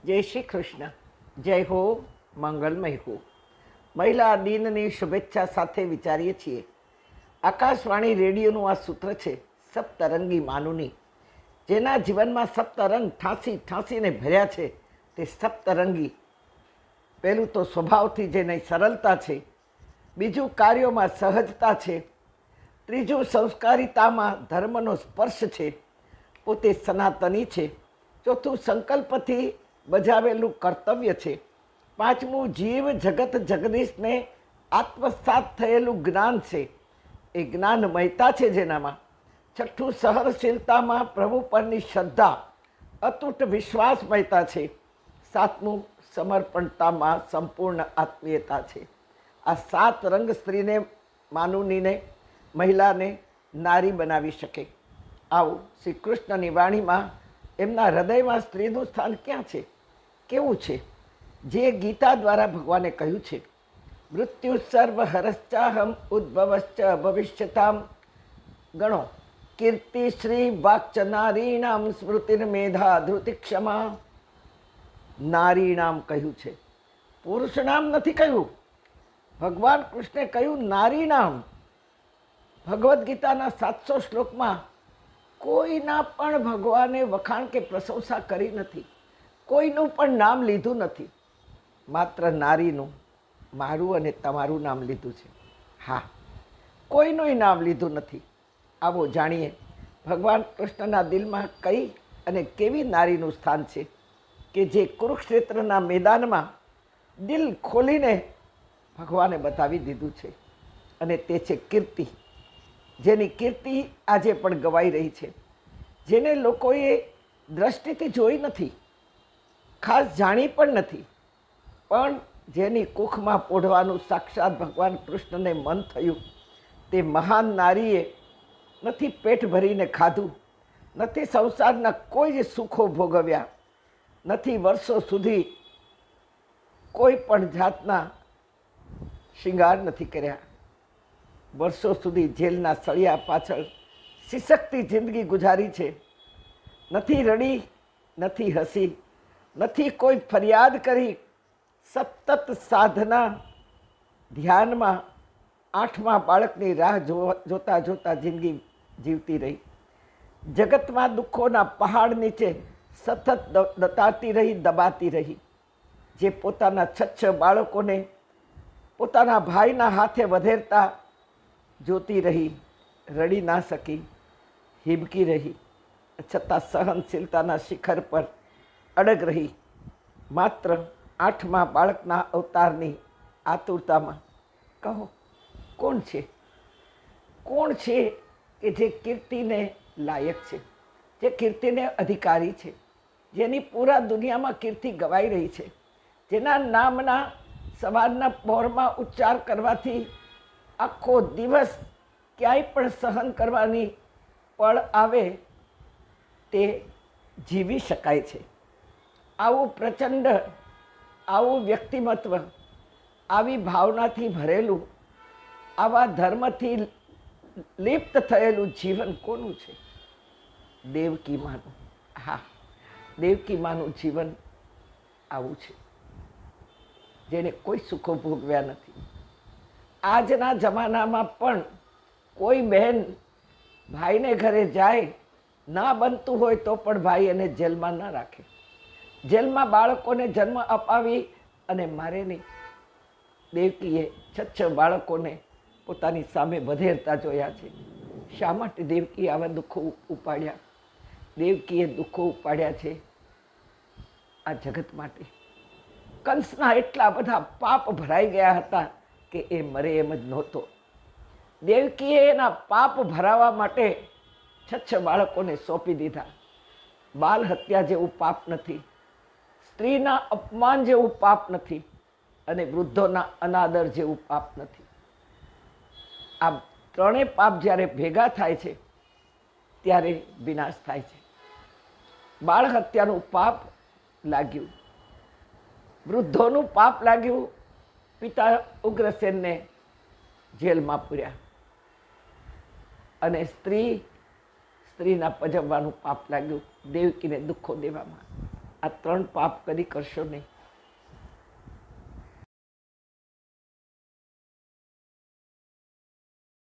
જય શ્રી કૃષ્ણ. જય હો, મંગલમય હો. મહિલા દિનની શુભેચ્છા સાથે વિચારીએ છીએ. આકાશવાણી રેડિયોનું આ સૂત્ર છે સપ્તરંગી માનુની. જેના જીવનમાં સપ્તરંગ ઠાંસી ઠાંસીને ભર્યા છે તે સપ્તરંગી. પહેલું તો સ્વભાવથી જેની સરળતા છે, બીજું કાર્યોમાં સહજતા છે, ત્રીજું સંસ્કારિતામાં ધર્મનો સ્પર્શ છે, પોતે સનાતની છે, ચોથું સંકલ્પથી બજાવેલું કર્તવ્ય છે, પાંચમું જીવ જગત જગદીશને આત્મસાત થયેલું જ્ઞાન છે, એ જ્ઞાનમયતા છે જેનામાં, છઠ્ઠું સહનશીલતામાં પ્રભુ પરની શ્રદ્ધા અતૂટ વિશ્વાસમયતા છે, સાતમું સમર્પણતામાં સંપૂર્ણ આત્મીયતા છે. આ સાત રંગ સ્ત્રીને, માનુનીને, મહિલાને નારી બનાવી શકે. આવું શ્રી કૃષ્ણની વાણીમાં એમના હૃદયમાં સ્ત્રીનું સ્થાન ક્યાં છે, કેવું છે, જે ગીતા દ્વારા ભગવાને કહ્યું છે, મૃત્યુ સર્વ હરશ્ચાહમ ઉદ્ભવશ્ચ ભવિષ્યતામ. ગણો, કીર્તિ શ્રી વાક્ચ નારીણામ સ્મૃતિર્મેધા ધૃતિ ક્ષમા. નારીણામ કહ્યું છે, પુરુષ નામ નથી કહ્યું. ભગવાન કૃષ્ણે કહ્યું નારીણામ. ભગવદ્ ગીતાના 700 શ્લોકમાં કોઈના પણ ભગવાને વખાણ કે પ્રશંસા કરી નથી, કોઈનું પણ નામ લીધું નથી, માત્ર નારીનું, મારું અને તમારું નામ લીધું છે. હા, કોઈનું નામ લીધું નથી. આવો જાણીએ ભગવાન કૃષ્ણના દિલમાં કઈ અને કેવી નારીનું સ્થાન છે કે જે કુરુક્ષેત્રના મેદાનમાં દિલ ખોલીને ભગવાને બતાવી દીધું છે. અને તે છે કીર્તિ, જેની કીર્તિ આજે પણ ગવાઈ રહી છે, જેને લોકોએ દ્રષ્ટિથી જોઈ નથી, ખાસ જાણી પણ નથી, પણ જેની કુખમાં પોઢવાનું સાક્ષાત ભગવાન કૃષ્ણને મન થયું. તે મહાન નારીએ નથી પેટ ભરીને ખાધું, નથી સંસારના કોઈ જ સુખો ભોગવ્યા, નથી વર્ષો સુધી કોઈ પણ જાતના શિંગાર નથી કર્યા, વર્ષો સુધી જેલના સળિયા પાછળ સિસકતી જિંદગી ગુજારી છે, નથી રડી, નથી હસી, નથી કોઈ ફરિયાદ કરી, સતત સાધના ધ્યાનમાં 8મા બાળકની રાહ જોતા જોતા જિંદગી જીવતી રહી. જગતમાં દુઃખોના પહાડ નીચે સતત દતાતી રહી, દબાતી રહી. જે પોતાના 6 બાળકોને પોતાના ભાઈના હાથે વધેરતા જોતી રહી, રડી ના શકી, હિબકી રહી, છતાં સહનશીલતાના શિખર પર અડગ રહી. માત્ર 8મા બાળકના અવતારની આતુરતામાં. કહો, કોણ છે, કોણ છે કે જે કીર્તિને લાયક છે, જે કીર્તિને અધિકારી છે, જેની પૂરા દુનિયામાં કીર્તિ ગવાઈ રહી છે, જેના નામના સવારના પહોરમાં ઉચ્ચાર કરવાથી આખો દિવસ ક્યાંય પણ સહન કરવાની પળ આવે તે જીવી શકાય છે. આવું પ્રચંડ, આવું વ્યક્તિમત્વ, આવી ભાવનાથી ભરેલું, આવા ધર્મથી લિપ્ત થયેલું જીવન કોનું છે? દેવકી માનું. હા, દેવકી માનું જીવન આવું છે, જેને કોઈ સુખો ભોગવ્યા નથી. આજના જમાનામાં પણ કોઈ બહેન ભાઈને ઘરે જાય, ના બનતું હોય તો પણ ભાઈ એને જેલમાં ન રાખે, જેલમાં બાળકોને જન્મ અપાવી અને મારે નહીં. દેવકીએ 6 બાળકોને પોતાની સામે વધેરતા જોયા છે. શા માટે દેવકીએ આવા દુઃખો ઉપાડ્યા? દેવકીએ દુઃખો ઉપાડ્યા છે આ જગત માટે. કંસના એટલા બધા પાપ ભરાઈ ગયા હતા કે એ મરે એમ જ નહોતો. દેવકીએ એના પાપ ભરાવા માટે 6 બાળકોને સોંપી દીધા. બાલ હત્યા જેવું પાપ નથી, સ્ત્રીના અપમાન જેવું પાપ નથી, અને વૃદ્ધોના અનાદર જેવું પાપ નથી. આ ત્રણેય પાપ જ્યારે ભેગા થાય છે ત્યારે વિનાશ થાય છે. બાળ હત્યાનું પાપ લાગ્યું, વૃદ્ધોનું પાપ લાગ્યું, પિતા ઉગ્રસેનને જેલમાં પૂર્યા, અને સ્ત્રીના પજવવાનું પાપ લાગ્યું, દેવકીને દુઃખો દેવામાં. આ ત્રણ પાપ કદી કરશો નહીં.